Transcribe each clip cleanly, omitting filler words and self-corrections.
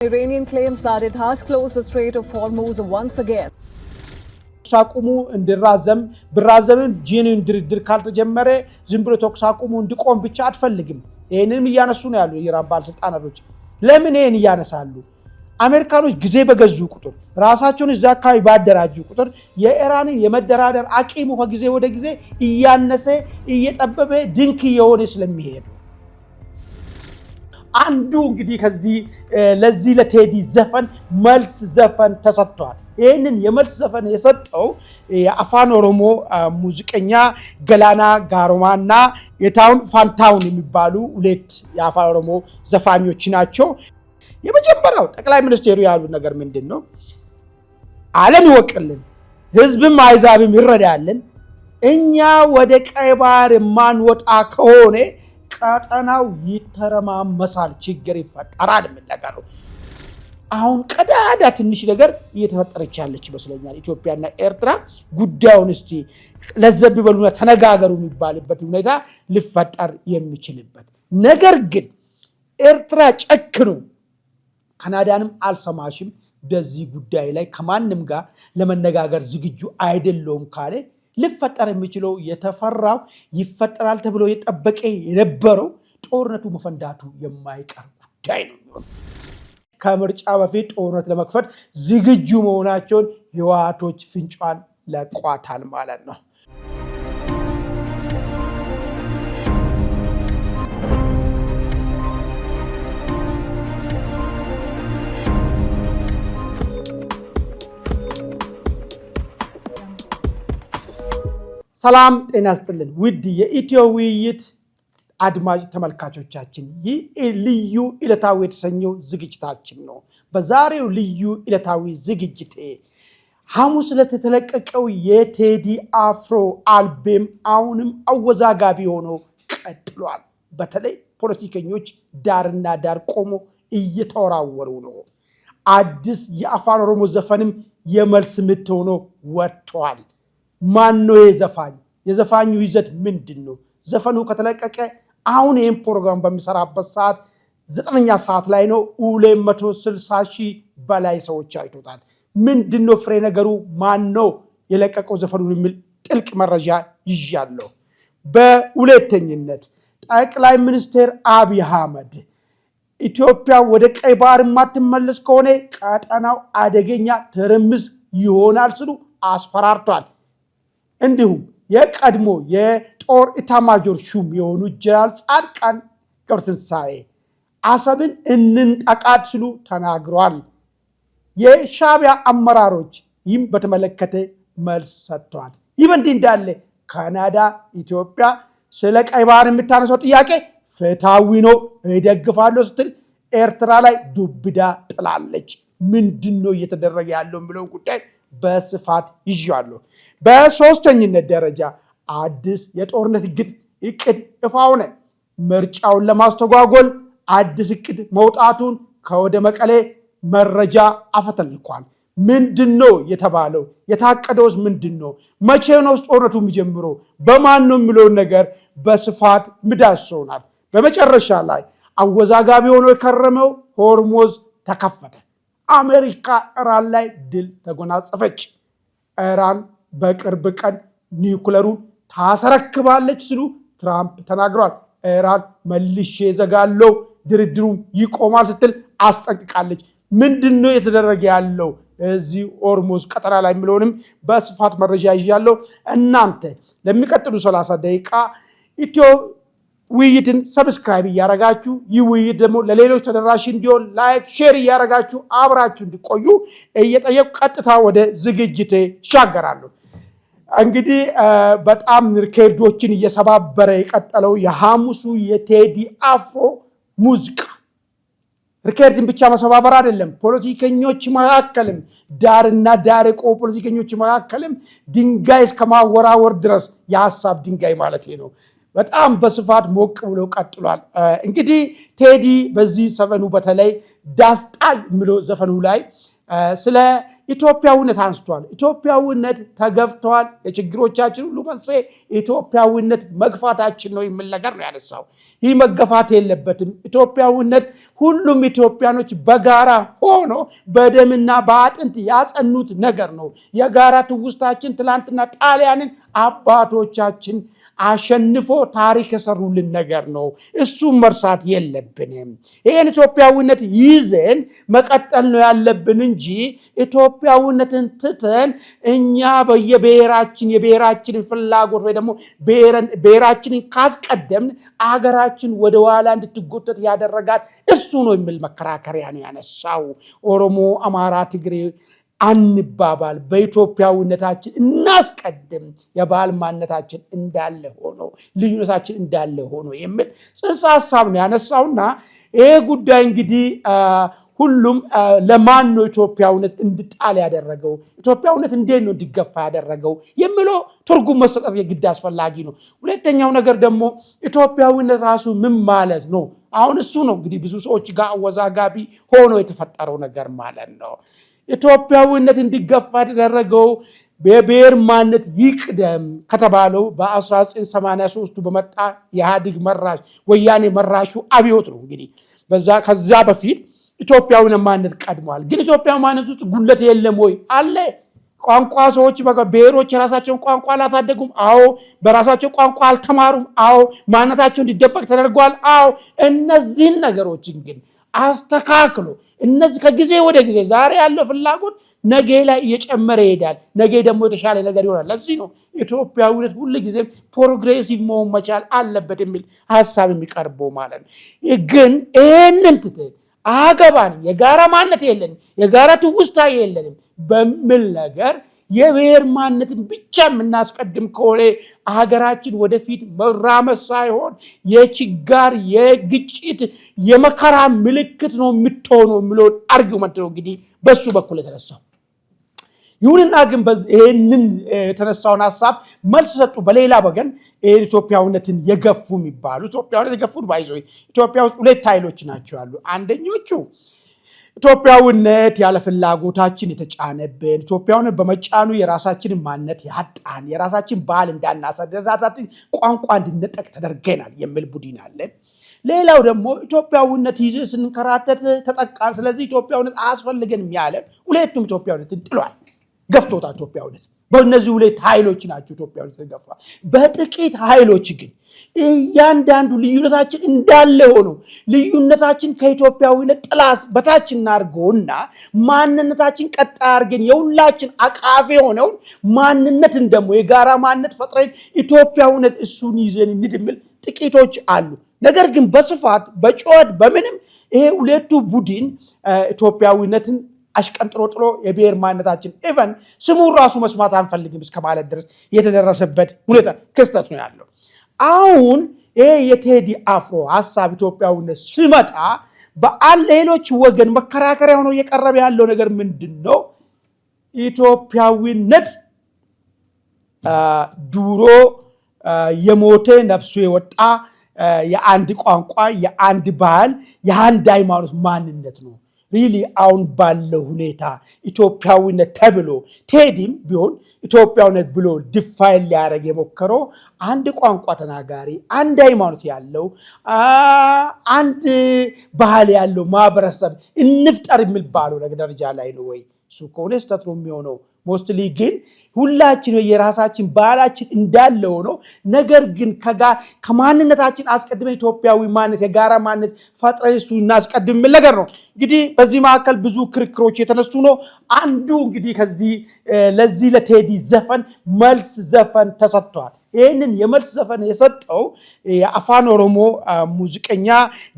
Iranian claims that it has closed the Strait of Hormuz once again. ሳቁሙ እንድራዘም ብራዘምን ጂኒን ድርድር ካልተጀመረ ዝም ብሎ ተኩሳቁሙ እንዲቆም ብቻ አትፈልግም። ይሄንንም እያነሱ ነው ያሉ የኢራን ባለስልጣናቶች። ለምን ይሄን እያነሳሉ? አሜሪካኖች ጊዜ በገዙ ቁጥር ራሳቸውን እዛ አካባቢ ባደራጁ ቁጥር የኢራንን የመደራደር አቂሙ ከጊዜ ወደ ጊዜ እያነሰ እየጠበበ ድንክ የሆነ ስለሚሄድ አንዱ እንግዲህ ከዚህ ለዚህ ለቴዲ ዘፈን መልስ ዘፈን ተሰጥቷል። ይሄንን የመልስ ዘፈን የሰጠው የአፋን ኦሮሞ ሙዚቀኛ ገላና ጋሮማና የታውን ፋንታውን የሚባሉ ሁለት የአፋን ኦሮሞ ዘፋኞች ናቸው። የመጀመሪያው ጠቅላይ ሚኒስትሩ ያሉት ነገር ምንድነው? ዓለም ይወቅልን፣ ህዝብም አይዛብም ይረዳልን፣ እኛ ወደ ቀይ ባህር ማንወጣ ከሆነ ቀጠናው ይተረማመሳል፣ ችግር ይፈጠራል የሚነገሩ። አሁን ቀዳዳ ትንሽ ነገር እየተፈጠረች ያለች ይመስለኛል። ኢትዮጵያና ኤርትራ ጉዳዩን እስቲ ለዘብ ይበሉና ተነጋገሩ የሚባልበት ሁኔታ ሊፈጠር የሚችልበት ነገር ግን ኤርትራ ጨክኑ ካናዳንም አልሰማሽም በዚህ ጉዳይ ላይ ከማንም ጋር ለመነጋገር ዝግጁ አይደለም ካለ ሊፈጠር የሚችለው የተፈራው ይፈጠራል ተብሎ የጠበቀ የነበረው ጦርነቱ መፈንዳቱ የማይቀር ጉዳይ ነው። ከምርጫ በፊት ጦርነት ለመክፈት ዝግጁ መሆናቸውን ህወሓቶች ፍንጫን ለቋታል ማለት ነው። ሰላም ጤና ይስጥልን ውድ የኢትዮ ውይይት አድማጭ ተመልካቾቻችን፣ ይህ ልዩ ዕለታዊ የተሰኘው ዝግጅታችን ነው። በዛሬው ልዩ ዕለታዊ ዝግጅት ሐሙስ ዕለት የተለቀቀው የቴዲ አፍሮ አልበም አሁንም አወዛጋቢ ሆኖ ቀጥሏል። በተለይ ፖለቲከኞች ዳርና ዳር ቆሞ እየተወራወሩ ነው። አዲስ የአፋን ኦሮሞ ዘፈንም የመልስ ምት ሆኖ ወጥቷል። ማን ነው የዘፋኝ? የዘፋኙ ይዘት ምንድነው? ዘፈኑ ከተለቀቀ አሁን ይሄን ፕሮግራም በሚሰራበት ሰዓት 9ኛ ሰዓት ላይ ነው። 260,000 በላይ ሰዎች አይቶታል። ምንድነው ፍሬ ነገሩ? ማን ነው የለቀቀው ዘፈኑን የሚል ጥልቅ መረጃ ይዣለሁ። በሁለተኝነት ጠቅላይ ሚኒስትር አብይ አህመድ ኢትዮጵያ ወደ ቀይ ባህር ማትመለስ ከሆነ ቀጠናው አደገኛ ትርምስ ይሆናል ሲሉ አስፈራርቷል። እንዲሁም የቀድሞ የጦር ኢታማጆር ሹም የሆኑ ጀነራል ጻድቃን ገብረትንሳኤ አሰብን እንንጠቃት ሲሉ ተናግረዋል። የሻዕቢያ አመራሮች ይህም በተመለከተ መልስ ሰጥተዋል። ይህ በእንዲህ እንዳለ ካናዳ ኢትዮጵያ ስለ ቀይ ባህር የምታነሳው ጥያቄ ፍትሃዊ ነው እደግፋለሁ ስትል ኤርትራ ላይ ዱብዳ ጥላለች። ምንድነው እየተደረገ ያለው የሚለው ጉዳይ በስፋት ይዣለሁ። በሶስተኝነት ደረጃ አዲስ የጦርነት እቅድ ይፋ ሆነ። ምርጫውን ለማስተጓጎል አዲስ እቅድ መውጣቱን ከወደ መቀሌ መረጃ አፈተልኳል። ምንድነው የተባለው? የታቀደውስ ምንድነው? መቼ ነው ጦርነቱ የሚጀምረው? በማን ነው የሚለውን ነገር በስፋት ምዳሰውናል። በመጨረሻ ላይ አወዛጋቢ ሆኖ የከረመው ሆርሙዝ ተከፈተ። አሜሪካ ኢራን ላይ ድል ተጎናጸፈች። ኢራን በቅርብ ቀን ኒውክሌሩን ታስረክባለች ሲሉ ትራምፕ ተናግረዋል። ኢራን መልሼ ዘጋለው ድርድሩም ይቆማል ስትል አስጠንቅቃለች። ምንድነው የተደረገ ያለው እዚህ ሆርሙዝ ቀጠና ላይ የሚለውንም በስፋት መረጃ ይዣለሁ። እናንተ ለሚቀጥሉ 30 ደቂቃ ኢትዮ ውይይትን ሰብስክራይብ እያረጋችሁ ይህ ውይይት ደግሞ ለሌሎች ተደራሽ እንዲሆን ላይክ ሼር እያረጋችሁ አብራችሁ እንዲቆዩ እየጠየቁ ቀጥታ ወደ ዝግጅቴ ይሻገራሉ። እንግዲህ በጣም ሪከርዶችን እየሰባበረ የቀጠለው የሐሙሱ የቴዲ አፍሮ ሙዚቃ ሪከርድን ብቻ መሰባበር አይደለም፣ ፖለቲከኞች መካከልም ዳርና ዳር የቆሙ ፖለቲከኞች መካከልም ድንጋይ እስከማወራወር ድረስ የሐሳብ ድንጋይ ማለት ነው በጣም በስፋት ሞቅ ብሎ ቀጥሏል። እንግዲህ ቴዲ በዚህ ዘፈኑ በተለይ ዳስጣል የሚለው ዘፈኑ ላይ ስለ ኢትዮጵያዊነት አንስቷል። ኢትዮጵያዊነት ተገፍቷል። የችግሮቻችን ሁሉ መንስኤ ኢትዮጵያዊነት መግፋታችን ነው የሚል ነገር ነው ያነሳው። ይህ መገፋት የለበትም። ኢትዮጵያዊነት ሁሉም ኢትዮጵያኖች በጋራ ሆኖ በደምና በአጥንት ያጸኑት ነገር ነው። የጋራ ትውስታችን ትላንትና ጣሊያንን አባቶቻችን አሸንፎ ታሪክ የሰሩልን ነገር ነው። እሱም መርሳት የለብንም። ይህን ኢትዮጵያዊነት ይዘን መቀጠል ነው ያለብን እንጂ ኢትዮጵያዊነትን ትተን እኛ የብሔራችንን ፍላጎት ወይ ደግሞ ብሔራችንን ካስቀደምን አገራችን ወደ ኋላ እንድትጎተት ያደረጋት እሱ ነው የሚል መከራከሪያ ነው ያነሳው። ኦሮሞ፣ አማራ፣ ትግሬ አንባባል፣ በኢትዮጵያዊነታችን እናስቀድም፣ የባህል ማንነታችን እንዳለ ሆኖ ልዩነታችን እንዳለ ሆኖ የሚል ጽንሰ ሐሳብ ነው ያነሳውና ይሄ ጉዳይ እንግዲህ ሁሉም ለማን ነው ኢትዮጵያዊነት እንድጣል ያደረገው፣ ኢትዮጵያዊነት እንዴት ነው እንዲገፋ ያደረገው የሚለው ትርጉም መሰጠት የግድ አስፈላጊ ነው። ሁለተኛው ነገር ደግሞ ኢትዮጵያዊነት ራሱ ምን ማለት ነው? አሁን እሱ ነው እንግዲህ ብዙ ሰዎች ጋር አወዛጋቢ ሆኖ የተፈጠረው ነገር ማለት ነው። ኢትዮጵያዊነት እንዲገፋ ያደረገው በብሔር ማንነት ይቅደም ከተባለው በ1983 በመጣ የኢህአዴግ መራሽ ወያኔ መራሹ አብዮት ነው። እንግዲህ ከዛ በፊት ኢትዮጵያዊነት ማንነት ቀድሟል። ግን ኢትዮጵያዊ ማንነት ውስጥ ጉለት የለም ወይ? አለ። ቋንቋ ሰዎች ብሔሮች የራሳቸውን ቋንቋ አላሳደጉም? አዎ። በራሳቸው ቋንቋ አልተማሩም? አዎ። ማንነታቸው እንዲደበቅ ተደርጓል? አዎ። እነዚህን ነገሮችን ግን አስተካክሎ እነዚህ ከጊዜ ወደ ጊዜ ዛሬ ያለው ፍላጎት ነገ ላይ እየጨመረ ይሄዳል። ነገ ደግሞ የተሻለ ነገር ይሆናል። ለዚህ ነው ኢትዮጵያዊነት ሁሉ ጊዜ ፕሮግሬሲቭ መሆን መቻል አለበት የሚል ሀሳብ የሚቀርበው ማለት ነው። ግን ይህንን ትተን አገባንም የጋራ ማንነት የለንም፣ የጋራ ትውስታ የለንም በሚል ነገር የብሔር ማንነትን ብቻ የምናስቀድም ከሆነ ሀገራችን ወደፊት መራመድ ሳይሆን የችጋር፣ የግጭት፣ የመከራ ምልክት ነው የምትሆነው የሚለውን አርጊመንት ነው እንግዲህ በሱ በኩል የተነሳው። ይሁንና ግን ይህንን የተነሳውን ሀሳብ መልስ ሰጡ። በሌላ ወገን ኢትዮጵያዊነትን የገፉ የሚባሉ ኢትዮጵያዊነት የገፉ ባይዞ ኢትዮጵያ ውስጥ ሁለት ኃይሎች ናቸው ያሉ። አንደኞቹ ኢትዮጵያዊነት ያለ ፍላጎታችን የተጫነብን፣ ኢትዮጵያዊነት በመጫኑ የራሳችንን ማንነት ያጣን፣ የራሳችን ባህል እንዳናሳድር፣ ራሳችን ቋንቋ እንድንጠቅ ተደርገናል የሚል ቡድን አለ። ሌላው ደግሞ ኢትዮጵያዊነት ይዘን ስንከራተት ተጠቃን፣ ስለዚህ ኢትዮጵያዊነት አያስፈልገንም ያለ፣ ሁለቱም ኢትዮጵያዊነትን ጥሏል፣ ገፍቶታል። ኢትዮጵያዊነት በእነዚህ ሁለት ኃይሎች ናቸው ኢትዮጵያዊነት ተገፋ። በጥቂት ኃይሎች ግን እያንዳንዱ ልዩነታችን እንዳለ ሆኖ ልዩነታችን ከኢትዮጵያዊነት ጥላ በታች እናርገውና ማንነታችን ቀጣ አርገን የሁላችን አቃፊ ሆነውን ማንነትን ደግሞ የጋራ ማንነት ፈጥረን ኢትዮጵያዊነት እሱን ይዘን እንድምል ጥቂቶች አሉ። ነገር ግን በስፋት በጩኸት በምንም ይሄ ሁለቱ ቡድን ኢትዮጵያዊነትን አሽቀንጥሮ ጥሎ የብሔር ማንነታችን ኢቨን ስሙን ራሱ መስማት አንፈልግም እስከ ማለት ድረስ የተደረሰበት ሁኔታ ክስተት ነው ያለው። አሁን ይሄ የቴዲ አፍሮ ሀሳብ ኢትዮጵያዊነት ሲመጣ ሌሎች ወገን መከራከሪያ ሆኖ እየቀረበ ያለው ነገር ምንድን ነው? ኢትዮጵያዊነት ድሮ የሞተ ነፍሱ የወጣ የአንድ ቋንቋ፣ የአንድ ባህል፣ የአንድ ሃይማኖት ማንነት ነው። ሪሊ አሁን ባለው ሁኔታ ኢትዮጵያዊነት ተብሎ ቴዲም ቢሆን ኢትዮጵያዊነት ብሎ ዲፋይን ሊያደርግ የሞከረው አንድ ቋንቋ ተናጋሪ፣ አንድ ሃይማኖት ያለው፣ አንድ ባህል ያለው ማህበረሰብ እንፍጠር የሚባለው ደረጃ ላይ ነው ወይ? እሱ ከሆነ ስህተት ነው የሚሆነው። ሞስትሊ ግን ሁላችን የራሳችን ባህላችን እንዳለ ሆኖ ነገር ግን ከማንነታችን አስቀድመን ኢትዮጵያዊ ማንነት የጋራ ማንነት ፈጥረን እሱ እናስቀድም የሚል ነገር ነው። እንግዲህ በዚህ መካከል ብዙ ክርክሮች የተነሱ ነው። አንዱ እንግዲህ ለዚህ ለቴዲ ዘፈን መልስ ዘፈን ተሰጥቷል። ይህንን የመልስ ዘፈን የሰጠው የአፋን ኦሮሞ ሙዚቀኛ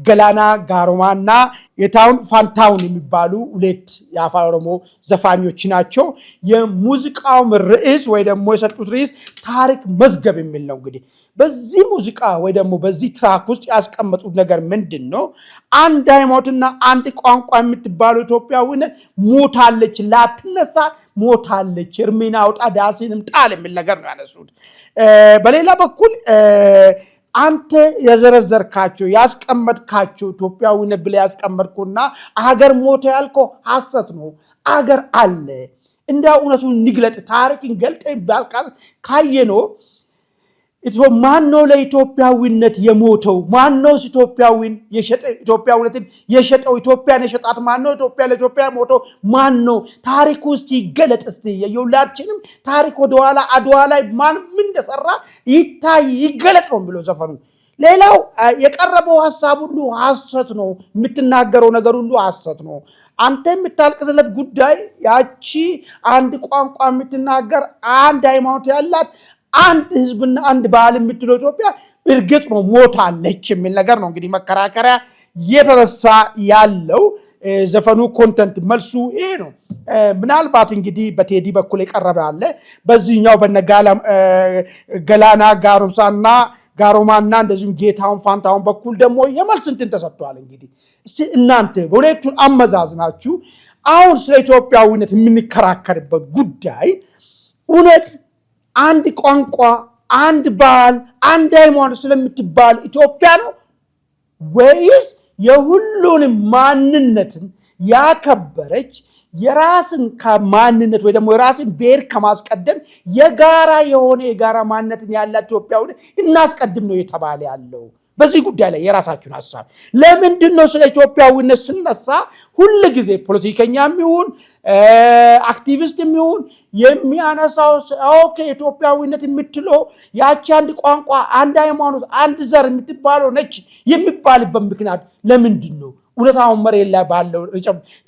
ገላና ጋሮማና የታውን ፋንታውን የሚባሉ ሁለት የአፋን ኦሮሞ ዘፋኞች ናቸው። የሙዚቃው ርዕስ ወይ ደግሞ የሰጡት ርዕስ ታሪክ መዝገብ የሚል ነው። እንግዲህ በዚህ ሙዚቃ ወይ ደግሞ በዚህ ትራክ ውስጥ ያስቀመጡት ነገር ምንድን ነው? አንድ ሃይማኖትና አንድ ቋንቋ የምትባለው ኢትዮጵያዊነት ሞታለች፣ ላትነሳ ሞታለች፣ እርሜን አውጣ ዳሴንም ጣል የሚል ነገር ነው ያነሱት። በሌላ በኩል አንተ የዘረዘርካቸው ያስቀመጥካቸው ኢትዮጵያዊነት ብለህ ያስቀመጥኩና አገር ሞተ ያልከው ሐሰት ነው። አገር አለ። እንደ እውነቱን ንግለጥ ታሪክን ገልጠን ባልካስ ካየነው ማን ነው ለኢትዮጵያዊነት የሞተው? ማን ነው ኢትዮጵያዊን የሸጠ ኢትዮጵያዊነትን የሸጠው? ኢትዮጵያን የሸጣት ማን ነው? ኢትዮጵያ ለኢትዮጵያ ሞተው ማን ነው? ታሪክ ውስጥ ይገለጥ እስቲ። የሁላችንም ታሪክ ወደ ኋላ አድዋ ላይ ማን ምን እንደሰራ ይታይ ይገለጥ ነው ብሎ ዘፈኑ። ሌላው የቀረበው ሐሳብ ሁሉ ሐሰት ነው። የምትናገረው ነገር ሁሉ ሐሰት ነው። አንተ የምታልቅስለት ጉዳይ ያቺ አንድ ቋንቋ የምትናገር አንድ ሃይማኖት ያላት አንድ ህዝብና አንድ ባህል የምትለው ኢትዮጵያ እርግጥ ነው ሞታለች የሚል ነገር ነው እንግዲህ መከራከሪያ የተነሳ ያለው። ዘፈኑ ኮንተንት መልሱ ይሄ ነው። ምናልባት እንግዲህ በቴዲ በኩል የቀረበ አለ። በዚህኛው ገላና ጋሮማና እንደዚሁም ጌታውን ፋንታውን በኩል ደግሞ የመልስ እንትን ተሰጥቷል። እንግዲህ እስቲ እናንተ በሁለቱን አመዛዝናችሁ አሁን ስለ ኢትዮጵያዊነት የምንከራከርበት ጉዳይ እውነት አንድ ቋንቋ፣ አንድ ባህል፣ አንድ ሃይማኖት ስለምትባል ኢትዮጵያ ነው ወይስ የሁሉንም ማንነትን ያከበረች የራስን ከማንነት ወይ ደግሞ የራስን ብሔር ከማስቀደም የጋራ ማንነትን ያላት ኢትዮጵያዊነት እናስቀድም ነው የተባለ ያለው? በዚህ ጉዳይ ላይ የራሳችሁን ሐሳብ ለምንድን ነው ስለ ኢትዮጵያዊነት ስነሳ ሁሉ ጊዜ ፖለቲከኛም ይሁን አክቲቪስትም ይሁን የሚያነሳው ኦኬ ኢትዮጵያዊነት የምትለው ያቺ አንድ ቋንቋ፣ አንድ ሃይማኖት፣ አንድ ዘር የምትባለው ነች የሚባልበት ምክንያት ለምንድን ነው? እውነታውን መሬት ላይ ባለው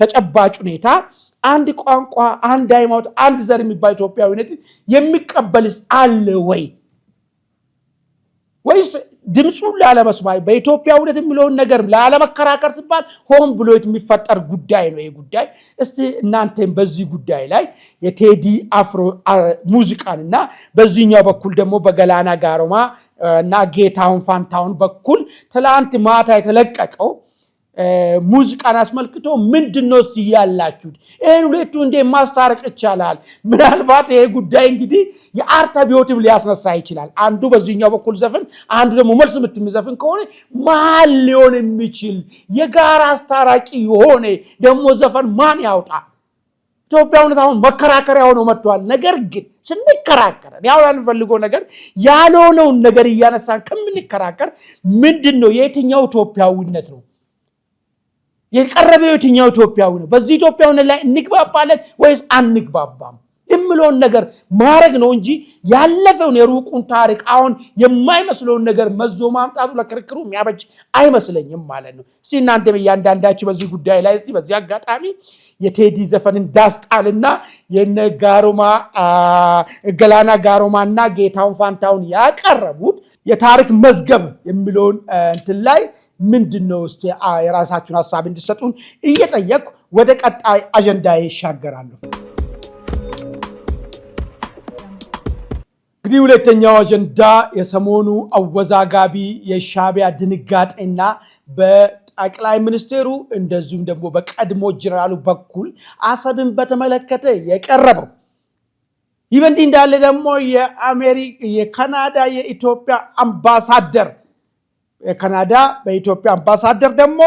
ተጨባጭ ሁኔታ አንድ ቋንቋ፣ አንድ ሃይማኖት፣ አንድ ዘር የሚባል ኢትዮጵያዊነት የሚቀበልስ አለ ወይስ ድምፁን ላለመስማት በኢትዮጵያዊነት የሚለውን ነገር ላለመከራከር ሲባል ሆን ብሎ የሚፈጠር ጉዳይ ነው? ይሄ ጉዳይ እስቲ እናንተም በዚህ ጉዳይ ላይ የቴዲ አፍሮ ሙዚቃንና በዚህኛው በኩል ደግሞ በገላና ጋሮማ እና ጌታውን ፋንታውን በኩል ትላንት ማታ የተለቀቀው ሙዚቃን አስመልክቶ ምንድነው እስቲ ያላችሁት? ይሄን ሁለቱ እንዴት ማስታረቅ ይቻላል? ምናልባት ይሄ ጉዳይ እንግዲህ የአርት አብዮትም ሊያስነሳ ይችላል። አንዱ በዚህኛው በኩል ዘፈን፣ አንዱ ደግሞ መልስ የምትዘፍን ከሆነ መሀል ሊሆን የሚችል የጋራ አስታራቂ የሆነ ደግሞ ዘፈን ማን ያውጣ? ኢትዮጵያዊነት አሁን መከራከሪያ ሆኖ መጥቷል። ነገር ግን ስንከራከር ያው አንፈልገው ነገር ያልሆነውን ነገር እያነሳን ከምንከራከር ምንድነው የትኛው ኢትዮጵያዊነት ነው የቀረበው? የትኛው ኢትዮጵያዊ ነው? በዚህ ኢትዮጵያዊነት ላይ እንግባባለን ወይስ አንግባባም የሚለውን ነገር ማድረግ ነው እንጂ ያለፈውን የሩቁን ታሪክ አሁን የማይመስለውን ነገር መዞ ማምጣቱ ለክርክሩ የሚያበጅ አይመስለኝም ማለት ነው። እስቲ እናንተም እያንዳንዳችሁ በዚህ ጉዳይ ላይ እስቲ በዚህ አጋጣሚ የቴዲ ዘፈንን ዳስጣልና ገላና ጋሮማና ጌታውን ፋንታውን ያቀረቡት የታሪክ መዝገብ የሚለውን እንትን ላይ ምንድነው እስቲ የራሳችሁን ሐሳብ እንድትሰጡን እየጠየቅኩ ወደ ቀጣይ አጀንዳ ይሻገራለሁ። እንግዲህ ሁለተኛው አጀንዳ የሰሞኑ አወዛጋቢ የሻዕቢያ ድንጋጤና በጠቅላይ ሚኒስትሩ እንደዚሁም ደግሞ በቀድሞ ጀነራሉ በኩል አሰብን በተመለከተ የቀረበው ይህ በእንዲህ እንዳለ ደግሞ የካናዳ የኢትዮጵያ አምባሳደር በኢትዮጵያ አምባሳደር ደግሞ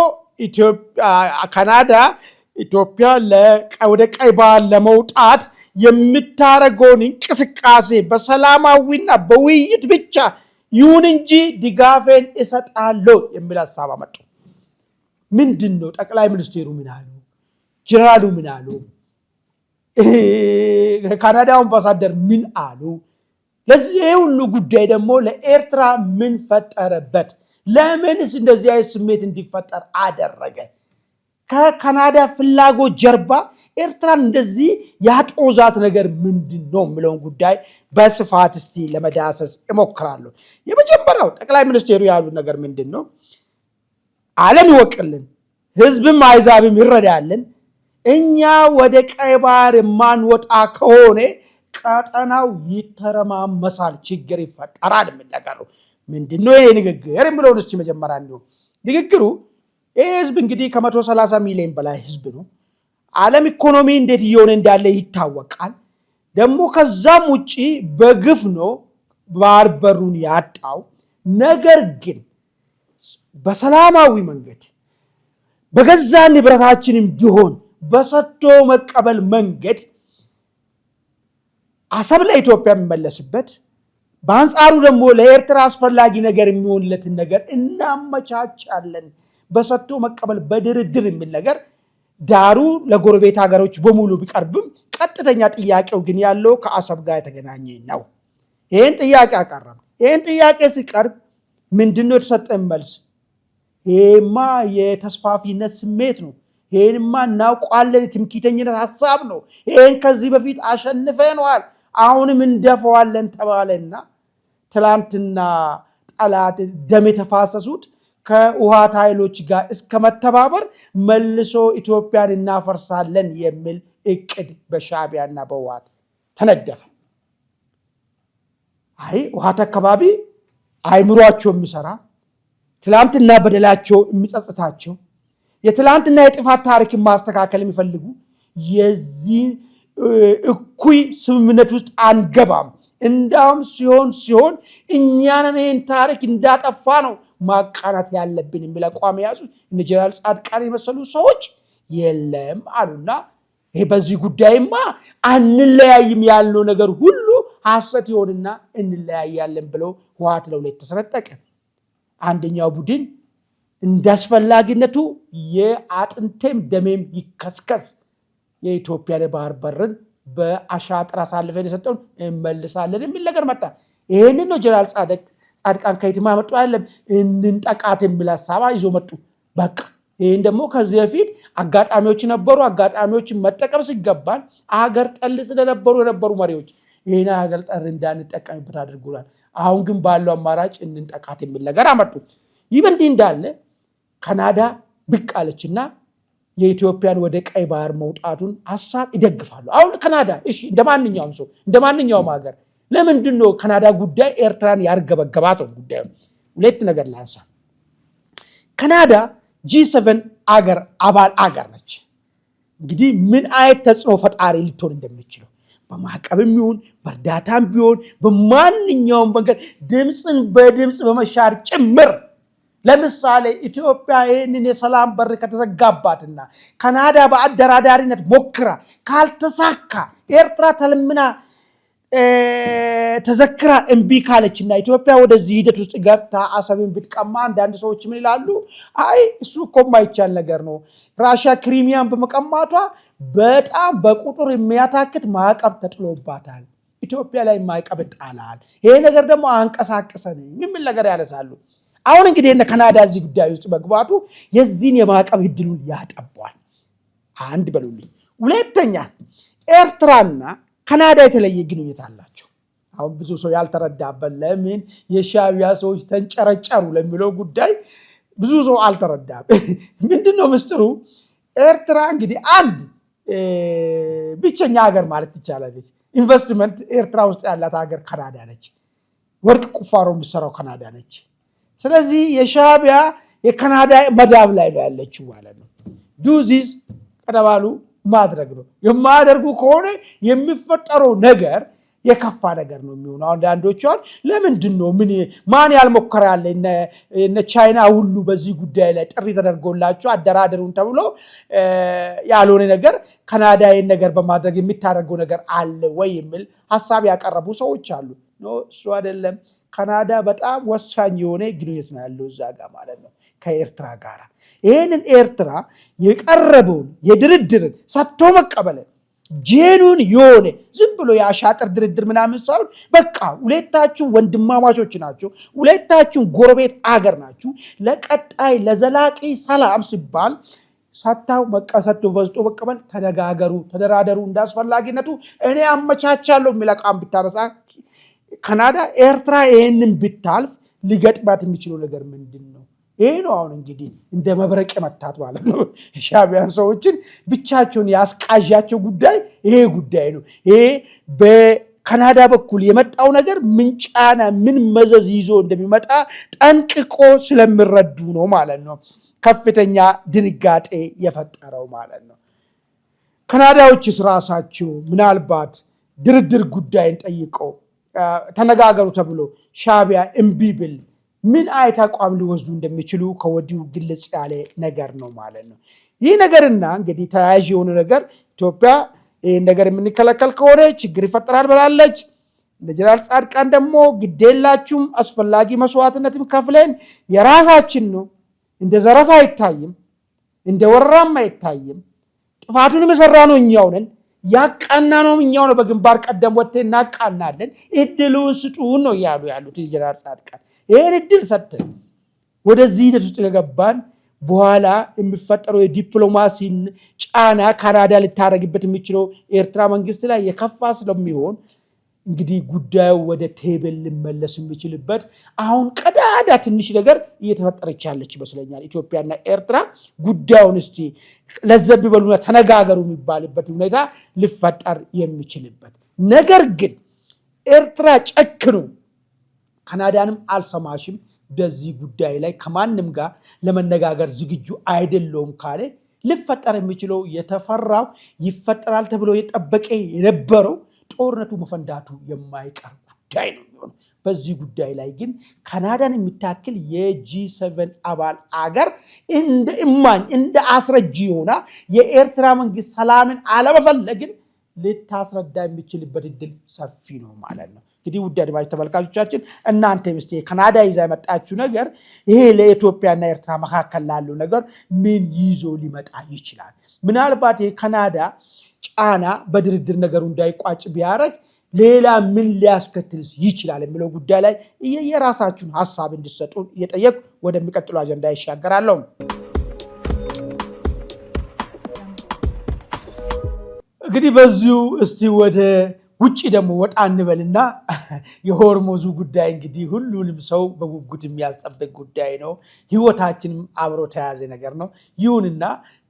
ካናዳ ኢትዮጵያ ወደ ቀይ ባህር ለመውጣት የምታረገውን እንቅስቃሴ በሰላማዊና በውይይት ብቻ ይሁን እንጂ ድጋፌን እሰጣለሁ የሚል ሐሳብ አመጡ። ምንድነው? ጠቅላይ ሚኒስትሩ ምን አሉ? ጀነራሉ ምን አሉ? ካናዳው አምባሳደር ምን አሉ? ለዚህ ሁሉ ጉዳይ ደግሞ ለኤርትራ ምን ፈጠረበት? ለምንስ እንደዚህ አይነት ስሜት እንዲፈጠር አደረገ? ከካናዳ ፍላጎት ጀርባ ኤርትራን እንደዚህ ያጦዛት ነገር ምንድነው የሚለውን ጉዳይ በስፋት እስቲ ለመዳሰስ እሞክራለሁ። የመጀመሪያው ጠቅላይ ሚኒስትሩ ያሉት ነገር ምንድነው? ዓለም ይወቅልን፣ ህዝብም አይዛብም ይረዳልን፣ እኛ ወደ ቀይ ባህር የማንወጣ ከሆነ ቀጠናው ይተረማመሳል፣ ችግር ይፈጠራል የሚል ነገር ነው። ምንድነው ይሄ ንግግር የሚለውን እስቲ መጀመሪያ ነው ንግግሩ። ይህ ህዝብ እንግዲህ ከ130 ሚሊዮን በላይ ህዝብ ነው። ዓለም ኢኮኖሚ እንዴት እየሆነ እንዳለ ይታወቃል። ደግሞ ከዛም ውጪ በግፍ ነው ባህር በሩን ያጣው። ነገር ግን በሰላማዊ መንገድ በገዛ ንብረታችንም ቢሆን በሰጥቶ መቀበል መንገድ አሰብ ለኢትዮጵያ የሚመለስበት በአንጻሩ ደግሞ ለኤርትራ አስፈላጊ ነገር የሚሆንለትን ነገር እናመቻቻለን በሰጥቶ መቀበል በድርድር የሚል ነገር ዳሩ ለጎረቤት ሀገሮች በሙሉ ቢቀርብም ቀጥተኛ ጥያቄው ግን ያለው ከአሰብ ጋር የተገናኘ ነው። ይህን ጥያቄ አቀረብ። ይህን ጥያቄ ሲቀርብ ምንድነው የተሰጠን መልስ? ይሄማ የተስፋፊነት ስሜት ነው፣ ይሄንማ እናውቋለን፣ የትምክህተኝነት ሀሳብ ነው፣ ይሄን ከዚህ በፊት አሸንፈነዋል፣ አሁንም እንደፈዋለን ተባለና ትላንትና ጠላት ደም የተፋሰሱት ከውሃት ኃይሎች ጋር እስከ መተባበር መልሶ ኢትዮጵያን እናፈርሳለን የሚል እቅድ በሻዕቢያና በውሃት ተነደፈ። ውሃት አካባቢ አይምሯቸው የሚሰራ ትላንትና በደላቸው የሚጸጽታቸው የትላንትና የጥፋት ታሪክን ማስተካከል የሚፈልጉ የዚህ እኩይ ስምምነት ውስጥ አንገባም፣ እንዳውም ሲሆን እኛንን ይህን ታሪክ እንዳጠፋ ነው ማቃናት ያለብን የሚል አቋም የያዙ እነ ጀነራል ጻድቃን የመሰሉ ሰዎች የለም አሉና ይሄ በዚህ ጉዳይማ አንለያይም ያለው ነገር ሁሉ ሐሰት ይሆንና እንለያያለን ብለው ውሃት ለሁለት ተሰነጠቀ። አንደኛው ቡድን እንዳስፈላጊነቱ የአጥንቴም ደሜም ይከስከስ የኢትዮጵያ ባህር በርን በአሻጥር አሳልፈን የሰጠውን እንመልሳለን የሚል ነገር መጣ። ይሄንን ነው ጀነራል ጻድቃን ከየትማ መጡ አይደለም እንንጠቃት የሚል ሐሳብ ይዞ መጡ። በቃ ይሄን ደግሞ ከዚህ በፊት አጋጣሚዎች ነበሩ። አጋጣሚዎችን መጠቀም ሲገባል አገር ጠል ስለነበሩ መሪዎች ይሄን አገር ጠር እንዳንጠቀምበት አድርጎናል። አሁን ግን ባለው አማራጭ እንንጠቃት የሚል ነገር አመጡ። ይህ በእንዲህ እንዳለ ካናዳ ብቅ አለችና የኢትዮጵያን ወደ ቀይ ባህር መውጣቱን ሐሳብ ይደግፋሉ። አሁን ካናዳ እሺ እንደማንኛውም ሰው እንደማንኛውም ሀገር ለምንድነው ካናዳ ጉዳይ ኤርትራን ያርገበገባት ጉዳይ? ሁለት ነገር ላንሳ። ካናዳ G7 አባል አገር ነች። እንግዲህ ምን አይነት ተጽዕኖ ፈጣሪ ልትሆን እንደምትችለው በማዕቀብም ይሁን በእርዳታም ቢሆን በማንኛውም መንገድ ድምፅን በድምፅ በመሻር ጭምር ለምሳሌ ኢትዮጵያ ይህንን የሰላም በር ከተዘጋባትና ካናዳ በአደራዳሪነት ሞክራ ካልተሳካ ኤርትራ ተለምና ተዘክራ እምቢ ካለችና ኢትዮጵያ ወደዚህ ሂደት ውስጥ ገብታ አሰብን ብትቀማ አንዳንድ ሰዎች ምን ይላሉ? አይ እሱ እኮ የማይቻል ነገር ነው፣ ራሽያ ክሪሚያን በመቀማቷ በጣም በቁጥር የሚያታክት ማዕቀብ ተጥሎባታል፣ ኢትዮጵያ ላይ ማዕቀብ ጣላል፣ ይሄ ነገር ደግሞ አንቀሳቀሰን የሚል ነገር ያነሳሉ። አሁን እንግዲህ እነ ካናዳ እዚህ ጉዳይ ውስጥ መግባቱ የዚህን የማዕቀብ እድሉን ያጠቧል። አንድ በሉልኝ። ሁለተኛ ኤርትራና ካናዳ የተለየ ግንኙነት አላቸው። አሁን ብዙ ሰው ያልተረዳበት ለምን የሻዕቢያ ሰዎች ተንጨረጨሩ ለሚለው ጉዳይ ብዙ ሰው አልተረዳም። ምንድነው ምስጢሩ? ኤርትራ እንግዲህ አንድ ብቸኛ ሀገር ማለት ትቻላለች። ኢንቨስትመንት ኤርትራ ውስጥ ያላት ሀገር ካናዳ ነች። ወርቅ ቁፋሮ የምትሰራው ካናዳ ነች። ስለዚህ የሻዕቢያ የካናዳ መዳብ ላይ ነው ያለችው ማለት ነው። ዱዚዝ ከተባሉ ማድረግ ነው። የማያደርጉ ከሆነ የሚፈጠረው ነገር የከፋ ነገር ነው የሚሆነው። አንዳንዶቹ ለምንድን ነው ማን ያልሞከረ ያለ እነ ቻይና ሁሉ በዚህ ጉዳይ ላይ ጥሪ ተደርጎላቸው አደራደሩን ተብሎ ያልሆነ ነገር ካናዳ ይህን ነገር በማድረግ የሚታደርገው ነገር አለ ወይ የሚል ሀሳብ ያቀረቡ ሰዎች አሉ። እሱ አይደለም። ካናዳ በጣም ወሳኝ የሆነ ግንኙነት ነው ያለው እዛ ጋር ማለት ነው ከኤርትራ ጋር። ይህንን ኤርትራ የቀረበውን የድርድርን ሰጥቶ መቀበልን ጄኑን የሆነ ዝም ብሎ የአሻጥር ድርድር ምናምን ሳይሆን በቃ ሁለታችሁ ወንድማማቾች ናቸው፣ ሁለታችሁ ጎረቤት አገር ናችሁ፣ ለቀጣይ ለዘላቂ ሰላም ሲባል ሰጥታው መቀሰቱ በዝቶ መቀበል ተነጋገሩ፣ ተደራደሩ፣ እንዳስፈላጊነቱ እኔ አመቻቻለሁ የሚል አቋም ብታነሳ ካናዳ ኤርትራ ይህንን ብታልፍ ሊገጥማት የሚችለው ነገር ምንድን ነው? ይሄ ነው አሁን እንግዲህ እንደ መብረቅ መታት ማለት ነው። ሻዕቢያን ሰዎችን ብቻቸውን ያስቃዣቸው ጉዳይ ይሄ ጉዳይ ነው። ይሄ በካናዳ በኩል የመጣው ነገር ምን ጫና ምን መዘዝ ይዞ እንደሚመጣ ጠንቅቆ ስለሚረዱ ነው ማለት ነው ከፍተኛ ድንጋጤ የፈጠረው ማለት ነው። ካናዳዎችስ ራሳቸው ምናልባት ድርድር ጉዳይን ጠይቀው ተነጋገሩ ተብሎ ሻዕቢያ እምቢ ብል ምን አይነት አቋም ሊወስዱ እንደሚችሉ ከወዲሁ ግልጽ ያለ ነገር ነው ማለት ነው። ይህ ነገርና እንግዲህ ተያያዥ የሆነ ነገር ኢትዮጵያ ይህን ነገር የምንከለከል ከሆነ ችግር ይፈጠራል ብላለች። ለጀነራል ጻድቃን ደግሞ ግዴላችሁም አስፈላጊ መስዋዕትነትም ከፍለን የራሳችን ነው፣ እንደ ዘረፋ አይታይም፣ እንደ ወራም አይታይም። ጥፋቱንም የሰራ ነው እኛው ነን፣ ያቃና ነው እኛው ነው። በግንባር ቀደም ወጥተን እናቃናለን፣ እድሉን ስጡን ነው እያሉ ያሉት ጀነራል ጻድቃን። ይህን እድል ሰጥተን ወደዚህ ሂደት ውስጥ ከገባን በኋላ የሚፈጠረው የዲፕሎማሲን ጫና ካናዳ ልታደርግበት የሚችለው ኤርትራ መንግስት ላይ የከፋ ስለሚሆን እንግዲህ ጉዳዩ ወደ ቴብል ሊመለስ የሚችልበት አሁን ቀዳዳ ትንሽ ነገር እየተፈጠረች ያለች ይመስለኛል። ኢትዮጵያና ኤርትራ ጉዳዩን እስቲ ለዘብ በሉና ተነጋገሩ የሚባልበት ሁኔታ ሊፈጠር የሚችልበት ነገር ግን ኤርትራ ጨክኑ ካናዳንም አልሰማሽም በዚህ ጉዳይ ላይ ከማንም ጋር ለመነጋገር ዝግጁ አይደለውም ካለ ሊፈጠር የሚችለው የተፈራው ይፈጠራል ተብሎ የጠበቀ የነበረው ጦርነቱ መፈንዳቱ የማይቀር ጉዳይ ነው የሚሆነው። በዚህ ጉዳይ ላይ ግን ካናዳን የሚታክል የጂ7 አባል አገር እንደ እማኝ እንደ አስረጂ ሆና የኤርትራ መንግስት ሰላምን አለመፈለግን ልታስረዳ የሚችልበት እድል ሰፊ ነው ማለት ነው። እንግዲህ ውድ አድማጭ ተመልካቾቻችን እናንተ ምስቲ ካናዳ ይዛ የመጣችው ነገር ይሄ ለኢትዮጵያና ኤርትራ መካከል ላለው ነገር ምን ይዞ ሊመጣ ይችላል? ምናልባት የካናዳ ጫና በድርድር ነገሩ እንዳይቋጭ ቢያደርግ ሌላ ምን ሊያስከትልስ ይችላል የሚለው ጉዳይ ላይ የራሳችሁን ሀሳብ እንድትሰጡ እየጠየቁ ወደሚቀጥለው አጀንዳ ይሻገራለሁ። እንግዲህ በዚሁ እስቲ ወደ ውጪ ደግሞ ወጣ እንበልና የሆርሙዙ ጉዳይ እንግዲህ ሁሉንም ሰው በጉጉት የሚያስጠብቅ ጉዳይ ነው። ህይወታችንም አብሮ ተያዘ ነገር ነው። ይሁንና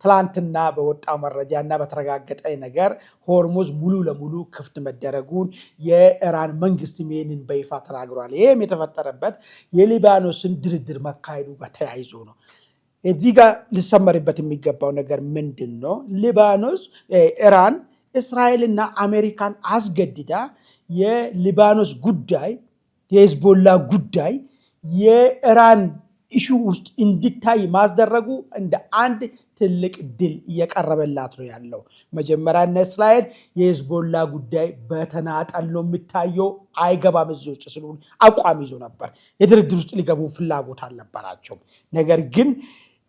ትላንትና በወጣው መረጃና በተረጋገጠ ነገር ሆርሙዝ ሙሉ ለሙሉ ክፍት መደረጉን የኢራን መንግስት ይህንን በይፋ ተናግሯል። ይህም የተፈጠረበት የሊባኖስን ድርድር መካሄዱ ጋር ተያይዞ ነው። እዚህ ጋር ሊሰመርበት የሚገባው ነገር ምንድን ነው? ሊባኖስ ኢራን እስራኤልና አሜሪካን አስገድዳ የሊባኖስ ጉዳይ የሂዝቦላ ጉዳይ የኢራን ኢሹ ውስጥ እንዲታይ ማስደረጉ እንደ አንድ ትልቅ ድል እየቀረበላት ነው ያለው። መጀመሪያ እነ እስራኤል የሂዝቦላ ጉዳይ በተናጠል ነው የሚታየው፣ አይገባም እዚህ ውስጥ ስሉ አቋም ይዞ ነበር። የድርድር ውስጥ ሊገቡ ፍላጎት አልነበራቸውም። ነገር ግን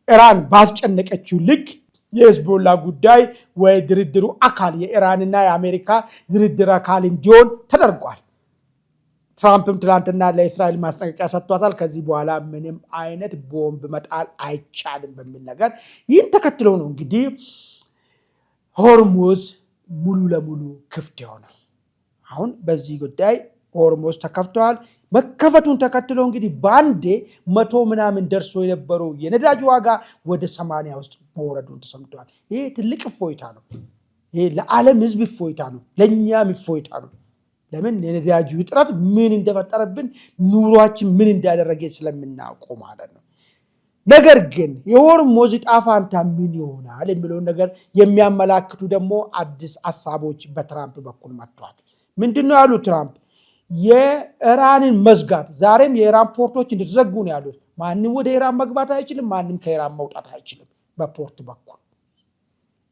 ኢራን ባስጨነቀችው ልክ የሂዝቦላ ጉዳይ ወይ ድርድሩ አካል የኢራንና የአሜሪካ ድርድር አካል እንዲሆን ተደርጓል። ትራምፕም ትላንትና ለእስራኤል ማስጠንቀቂያ ሰጥቷታል። ከዚህ በኋላ ምንም አይነት ቦምብ መጣል አይቻልም በሚል ነገር ይህን ተከትሎ ነው እንግዲህ ሆርሙዝ ሙሉ ለሙሉ ክፍት የሆነው። አሁን በዚህ ጉዳይ ሆርሙዝ ተከፍተዋል። መከፈቱን ተከትሎ እንግዲህ በአንዴ 100 ምናምን ደርሶ የነበረው የነዳጅ ዋጋ ወደ 80 ውስጥ መውረዱን ተሰምተዋል። ይሄ ትልቅ እፎይታ ነው። ይሄ ለዓለም ሕዝብ እፎይታ ነው፣ ለእኛም እፎይታ ነው። ለምን የነዳጁ እጥረት ምን እንደፈጠረብን ኑሯችን ምን እንዳደረገ ስለምናውቀው ማለት ነው። ነገር ግን የሆርሙዝ ዕጣ ፈንታ ምን ይሆናል የሚለውን ነገር የሚያመላክቱ ደግሞ አዲስ ሀሳቦች በትራምፕ በኩል መጥተዋል። ምንድነው ያሉት ትራምፕ? የኢራንን መዝጋት፣ ዛሬም የኢራን ፖርቶች እንደተዘጉ ነው ያሉት። ማንም ወደ ኢራን መግባት አይችልም፣ ማንም ከኢራን መውጣት አይችልም በፖርት በኩል።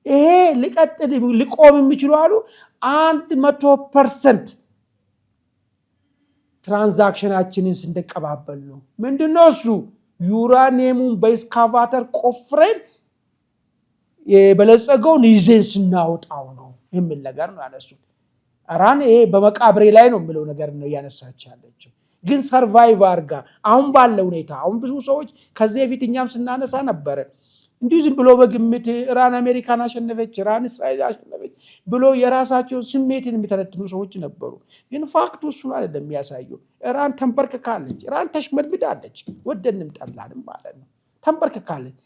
ይሄ ሊቀጥል ሊቆም የሚችሉ አሉ 100% ትራንዛክሽናችንን ስንቀባበል ነው። ምንድነው እሱ? ዩራኒየሙን በኤክስካቫተር ቆፍረን የበለጸገውን ይዘን ስናወጣው ነው የሚል ነገር ነው ያነሱት። ኢራን ይሄ በመቃብሬ ላይ ነው የሚለው ነገር ነው እያነሳች ያለችው። ግን ሰርቫይቭ አድርጋ አሁን ባለ ሁኔታ አሁን ብዙ ሰዎች ከዚህ በፊት እኛም ስናነሳ ነበረ እንዲሁ ዝም ብሎ በግምት ኢራን አሜሪካን አሸነፈች፣ ኢራን እስራኤል አሸነፈች ብሎ የራሳቸው ስሜትን የሚተነትኑ ሰዎች ነበሩ። ግን ፋክቱ እሱን አይደለም የሚያሳየው። ኢራን ተንበርክካለች፣ ኢራን ተሽመድምዳለች፣ ወደንም ጠላንም ማለት ነው ተንበርክካለች።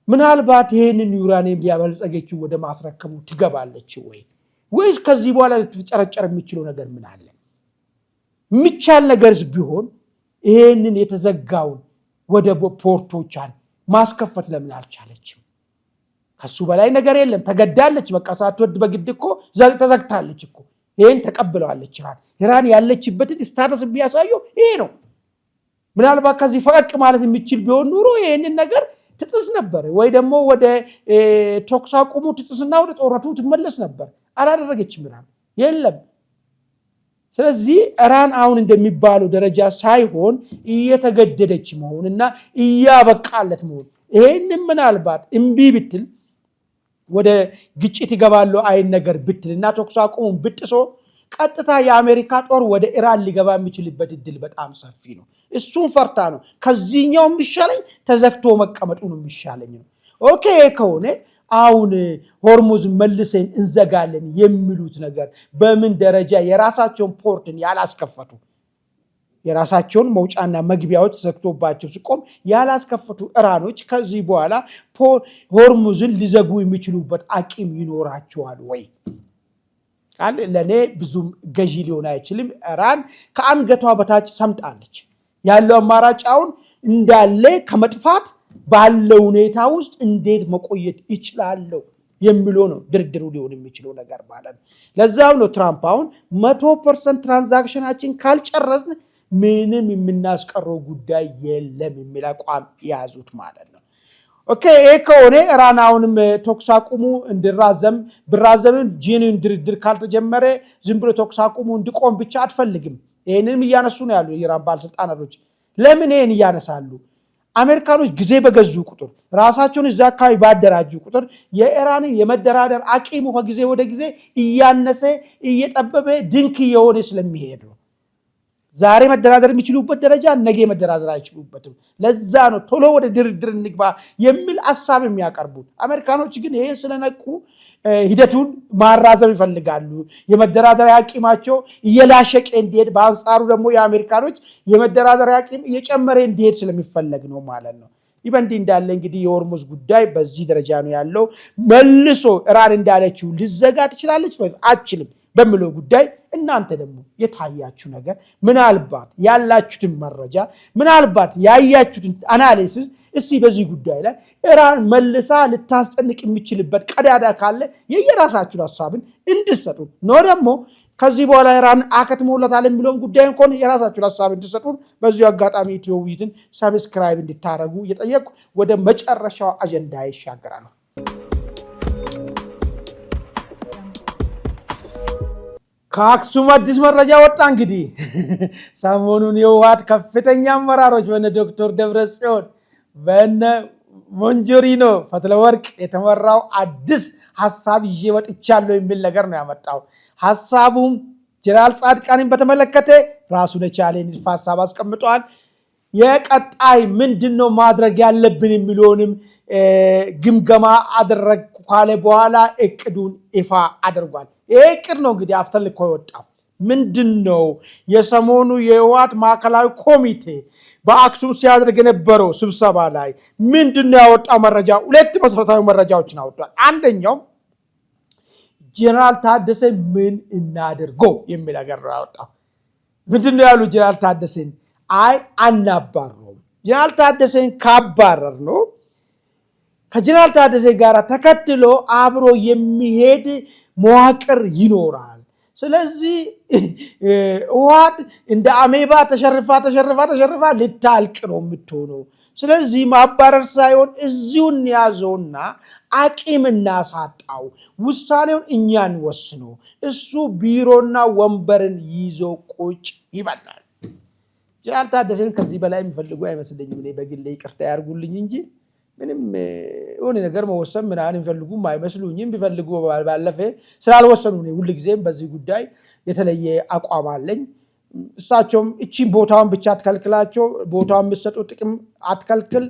ምናልባት ይህንን ዩራኒየም ሊያበልጸገችው ወደ ማስረከቡ ትገባለች ወይስ ከዚህ በኋላ ልትጨረጨር የሚችለው ነገር ምን አለ? የሚቻል ነገርስ ቢሆን ይህንን የተዘጋውን ወደ ፖርቶቿን ማስከፈት ለምን አልቻለችም? ከሱ በላይ ነገር የለም። ተገዳለች። በቃ ሳትወድ በግድ እኮ ተዘግታለች እኮ። ይህን ተቀብለዋለች። ኢራን ያለችበትን ስታተስ የሚያሳየው ይሄ ነው። ምናልባት ከዚህ ፈቀቅ ማለት የሚችል ቢሆን ኑሮ ይህንን ነገር ትጥስ ነበር ወይ ደግሞ ወደ ተኩስ አቁሙ ትጥስና ወደ ጦርነቱ ትመለስ ነበር። አላደረገችም ኢራን የለም። ስለዚህ ኢራን አሁን እንደሚባለው ደረጃ ሳይሆን እየተገደደች መሆንና እያበቃለት መሆን ይሄንን ምናልባት እምቢ ብትል ወደ ግጭት ይገባሉ አይን ነገር ብትልና ተኩስ አቁሙን ብጥሶ ቀጥታ የአሜሪካ ጦር ወደ ኢራን ሊገባ የሚችልበት እድል በጣም ሰፊ ነው። እሱን ፈርታ ነው ከዚህኛው የሚሻለኝ ተዘግቶ መቀመጡ ነው የሚሻለኝ ነው። ኦኬ ከሆነ አሁን ሆርሙዝ መልሰን እንዘጋለን የሚሉት ነገር በምን ደረጃ የራሳቸውን ፖርትን ያላስከፈቱ የራሳቸውን መውጫና መግቢያዎች ዘግቶባቸው ሲቆም ያላስከፈቱ ኢራኖች ከዚህ በኋላ ሆርሙዝን ሊዘጉ የሚችሉበት አቅም ይኖራቸዋል ወይ? ለኔ ብዙም ገዢ ሊሆን አይችልም። ኢራን ከአንገቷ በታች ሰምጣለች። ያለው አማራጭ አሁን እንዳለ ከመጥፋት ባለው ሁኔታ ውስጥ እንዴት መቆየት ይችላል የሚለው ነው ድርድሩ ሊሆን የሚችለው ነገር ማለት ነው። ለዛው ነው ትራምፕ አሁን 100% ትራንዛክሽናችን ካልጨረስን ምንም የምናስቀረው ጉዳይ የለም የሚል አቋም ያዙት ማለት ነው። ኦኬ ከሆነ ኢራን አሁንም ተኩስ አቁሙ እንዲራዘም ብራዘምን ጂኒን ድርድር ካልተጀመረ ዝም ብሎ ተኩስ አቁሙ እንዲቆም ብቻ አትፈልግም። ይሄንንም እያነሱ ነው ያሉ የኢራን ባለስልጣናቶች። ለምን ይሄን እያነሳሉ? አሜሪካኖች ጊዜ በገዙ ቁጥር ራሳቸውን እዛ አካባቢ ባደራጁ ቁጥር የኢራንን የመደራደር አቂሙ ከጊዜ ወደ ጊዜ እያነሰ እየጠበበ ድንክ የሆነ ስለሚሄድ ነው። ዛሬ መደራደር የሚችሉበት ደረጃ ነገ መደራደር አይችሉበትም። ለዛ ነው ቶሎ ወደ ድርድር እንግባ የሚል ሐሳብ የሚያቀርቡት። አሜሪካኖች ግን ይሄን ስለነቁ ሂደቱን ማራዘም ይፈልጋሉ። የመደራደሪያ አቂማቸው እየላሸቀ እንዲሄድ፣ በአንጻሩ ደግሞ የአሜሪካኖች የመደራደሪያ አቂም እየጨመረ እንዲሄድ ስለሚፈለግ ነው ማለት ነው። ይህ በእንዲህ እንዳለ እንግዲህ የሆርሙዝ ጉዳይ በዚህ ደረጃ ነው ያለው። መልሶ ኢራን እንዳለችው ልዘጋ ትችላለች ወይ አትችልም በሚለው ጉዳይ እናንተ ደግሞ የታያችሁ ነገር ምናልባት ያላችሁትን መረጃ ምናልባት ያያችሁትን አናሊሲስ እስቲ በዚህ ጉዳይ ላይ ኢራን መልሳ ልታስጠንቅ የሚችልበት ቀዳዳ ካለ የየራሳችሁን ሐሳብን እንድትሰጡ ነው። ደግሞ ከዚህ በኋላ ኢራን አከትሞላታል የሚለውን ጉዳይ እንኳን የራሳችሁን ሐሳብ እንድትሰጡ በዚሁ አጋጣሚ ኢትዮ ውይይትን ሰብስክራይብ እንድታረጉ እየጠየቁ ወደ መጨረሻው አጀንዳ ይሻገራሉ። ከአክሱም አዲስ መረጃ ወጣ። እንግዲህ ሰሞኑን የህወሓት ከፍተኛ አመራሮች በነ ዶክተር ደብረጽዮን በነ ሞንጆሪኖ ፈትለወርቅ የተመራው አዲስ ሐሳብ ይዤ ወጥቻለሁ የሚል ነገር ነው ያመጣው። ሐሳቡም ጀነራል ጻድቃንን በተመለከተ ራሱን የቻለ ንድፈ ሐሳብ አስቀምጧል። የቀጣይ ምንድነው ማድረግ ያለብን የሚለውንም ግምገማ አደረግኩ ካለ በኋላ እቅዱን ይፋ አድርጓል። ይሄ እቅድ ነው እንግዲህ አፍተልኮ የወጣው። ምንድነው የሰሞኑ የህወሓት ማዕከላዊ ኮሚቴ በአክሱም ሲያደርግ የነበረው ስብሰባ ላይ ምንድነው ያወጣው መረጃ? ሁለት መሰረታዊ መረጃዎችን አወጣል። አንደኛው ጀነራል ታደሰ ምን እናድርገው የሚል ነገር ነው ያወጣው። ምንድነው ያሉ ጀነራል ታደሰን አናባረውም። ጀነራል ታደሰን ካባረር ነው ከጀነራል ታደሰ ጋር ተከትሎ አብሮ የሚሄድ መዋቅር ይኖራል። ስለዚህ ህወሓት እንደ አሜባ ተሸርፋ ልታልቅ ነው የምትሆነው። ስለዚህ ማባረር ሳይሆን እዚሁን ያዘውና አቂም እናሳጣው፣ ውሳኔውን እኛን ወስነው፣ እሱ ቢሮና ወንበርን ይዞ ቁጭ ይበላል። ጀነራል ታደሰን ከዚህ በላይ የሚፈልጉ አይመስለኝም። እኔ በግሌ ይቅርታ ያርጉልኝ እንጂ ምንም የሆነ ነገር መወሰን ምናምን የሚፈልጉም አይመስሉኝም። ቢፈልጉ ባለፈ ስላልወሰኑ ነው። ሁልጊዜም በዚህ ጉዳይ የተለየ አቋም አለኝ። እሳቸውም እቺን ቦታውን ብቻ አትከልክላቸው፣ ቦታውን የምትሰጡ ጥቅም አትከልክል፣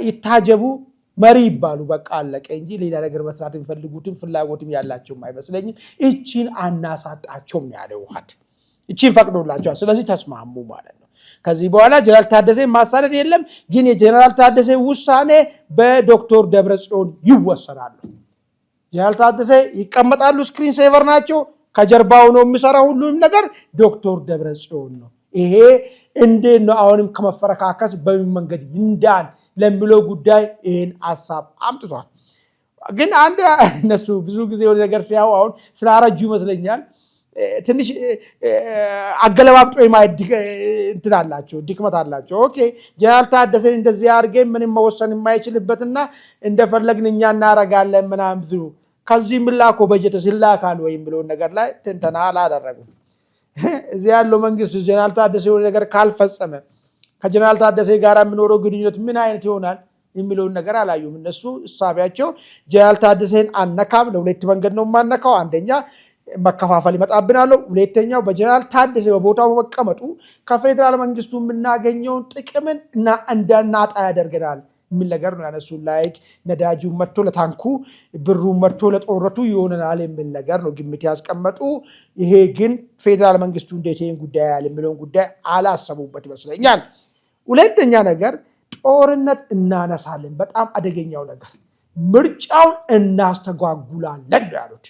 ይታጀቡ፣ መሪ ይባሉ፣ በቃ አለቀ እንጂ ሌላ ነገር መስራት የሚፈልጉትም ፍላጎትም ያላቸውም አይመስለኝም። እቺን አናሳጣቸውም ነው ያለው ህወሓት። እቺን ፈቅዶላቸዋል። ስለዚህ ተስማሙ ማለት ነው። ከዚህ በኋላ ጀነራል ታደሰ ማሳደድ የለም። ግን የጀነራል ታደሰ ውሳኔ በዶክተር ደብረጽዮን ይወሰናሉ። ጀነራል ታደሰ ይቀመጣሉ፣ ስክሪን ሴቨር ናቸው። ከጀርባው ነው የሚሰራው ሁሉንም ነገር ዶክተር ደብረጽዮን ነው። ይሄ እንዴት ነው አሁንም ከመፈረካከስ በምን መንገድ ይንዳን ለሚለው ጉዳይ ይህን ሐሳብ አምጥቷል። ግን አንድ እነሱ ብዙ ጊዜ ወደ ነገር ሲያው አሁን ስላረጁ ይመስለኛል ትንሽ አገለባብጦ የማየት እንትን አላቸው፣ ድክመት አላቸው። ኦኬ ጀነራል ታደሰን እንደዚህ አድርገን ምንም መወሰን የማይችልበትና እንደፈለግን እኛ እናረጋለን ምናምን ሲሉ ከዚህ ምላኮ በጀት ሲላካል ወይ የሚለውን ነገር ላይ ትንተና አላደረጉም። እዚህ ያለው መንግስት ጀነራል ታደሰ የሆነ ነገር ካልፈጸመ ከጀነራል ታደሰ ጋር የሚኖረው ግንኙነት ምን አይነት ይሆናል የሚለውን ነገር አላዩም። እነሱ እሳቢያቸው ጀነራል ታደሰን አነካም፣ ለሁለት መንገድ ነው ማነካው። አንደኛ መከፋፈል ይመጣብናል፣ ሁለተኛው በጀነራል ታደሰ በቦታው መቀመጡ ከፌደራል መንግስቱ የምናገኘውን ጥቅምን እና እንዳናጣ ያደርገናል የሚል ነገር ነው ያነሱ። ላይክ ነዳጁ መጥቶ ለታንኩ ብሩ መጥቶ ለጦርነቱ ይሆነናል የሚል ነገር ነው ግምት ያስቀመጡ። ይሄ ግን ፌደራል መንግስቱ እንዴት ይሄን ጉዳይ ያለ የሚለውን ጉዳይ አላሰቡበት ይመስለኛል። ሁለተኛ ነገር ጦርነት እናነሳለን፣ በጣም አደገኛው ነገር ምርጫውን እናስተጓጉላለን ነው ያሉት።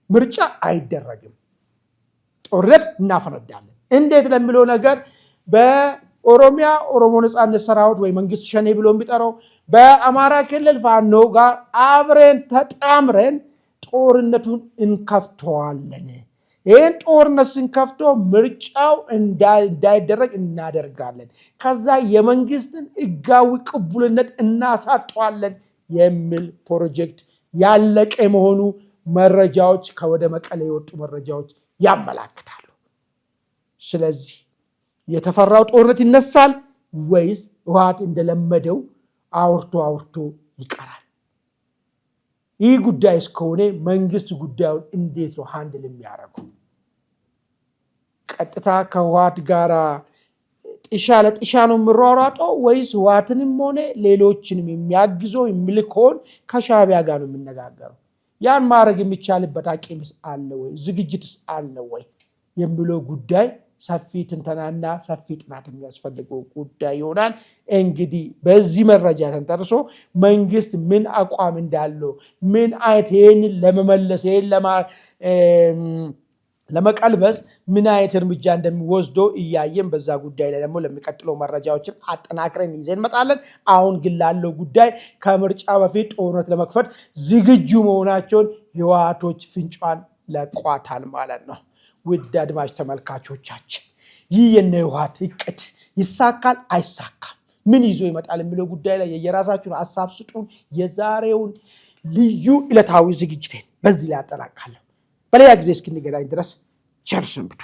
ምርጫ አይደረግም፣ ጦርነት እናፈነዳለን። እንዴት ለሚለው ነገር በኦሮሚያ ኦሮሞ ነጻነት ሰራዊት ወይ መንግስት ሸኔ ብሎ የሚጠራው በአማራ ክልል ፋኖ ጋር አብረን ተጣምረን ጦርነቱን እንከፍተዋለን። ይህን ጦርነት ስንከፍቶ ምርጫው እንዳይደረግ እናደርጋለን፣ ከዛ የመንግስትን ህጋዊ ቅቡልነት እናሳጠዋለን የሚል ፕሮጀክት ያለቀ መሆኑ መረጃዎች ከወደ መቀሌ የወጡ መረጃዎች ያመላክታሉ። ስለዚህ የተፈራው ጦርነት ይነሳል ወይስ ህወሓት እንደለመደው አውርቶ ይቀራል? ይህ ጉዳይ እስከሆነ መንግስት ጉዳዩን እንዴት ነው ሃንድል የሚያደርጉ? ቀጥታ ከህወሓት ጋር ጥሻ ለጥሻ ነው የሚሯሯጠው ወይስ ህወሓትንም ሆነ ሌሎችንም የሚያግዘው የሚልከውን ከሻዕቢያ ጋር ነው የሚነጋገረው? ያን ማድረግ የሚቻልበት አቅምስ አለ ወይ? ዝግጅትስ አለ ወይ የሚለው ጉዳይ ሰፊ ትንተናና ሰፊ ጥናት የሚያስፈልገው ጉዳይ ይሆናል። እንግዲህ በዚህ መረጃ ተንተርሶ መንግስት ምን አቋም እንዳለው ምን አይነት ይሄንን ለመመለስ ይሄን ለመቀልበስ ምን አይነት እርምጃ እንደሚወስደው እያየን በዛ ጉዳይ ላይ ደግሞ ለሚቀጥለው መረጃዎችን አጠናክረን ይዘን እንመጣለን። አሁን ግን ላለው ጉዳይ ከምርጫ በፊት ጦርነት ለመክፈት ዝግጁ መሆናቸውን ህወሓቶች ፍንጯን ለቋታል ማለት ነው። ውድ አድማጭ ተመልካቾቻችን ይህ የነ ህወሓት እቅድ ይሳካል አይሳካም፣ ምን ይዞ ይመጣል የሚለው ጉዳይ ላይ የየራሳችሁን ሀሳብ ስጡን። የዛሬውን ልዩ ዕለታዊ ዝግጅቴን በዚህ ላይ አጠናቅቃለሁ። በሌላ ጊዜ እስክንገናኝ ድረስ ቸር ሰንብቱ።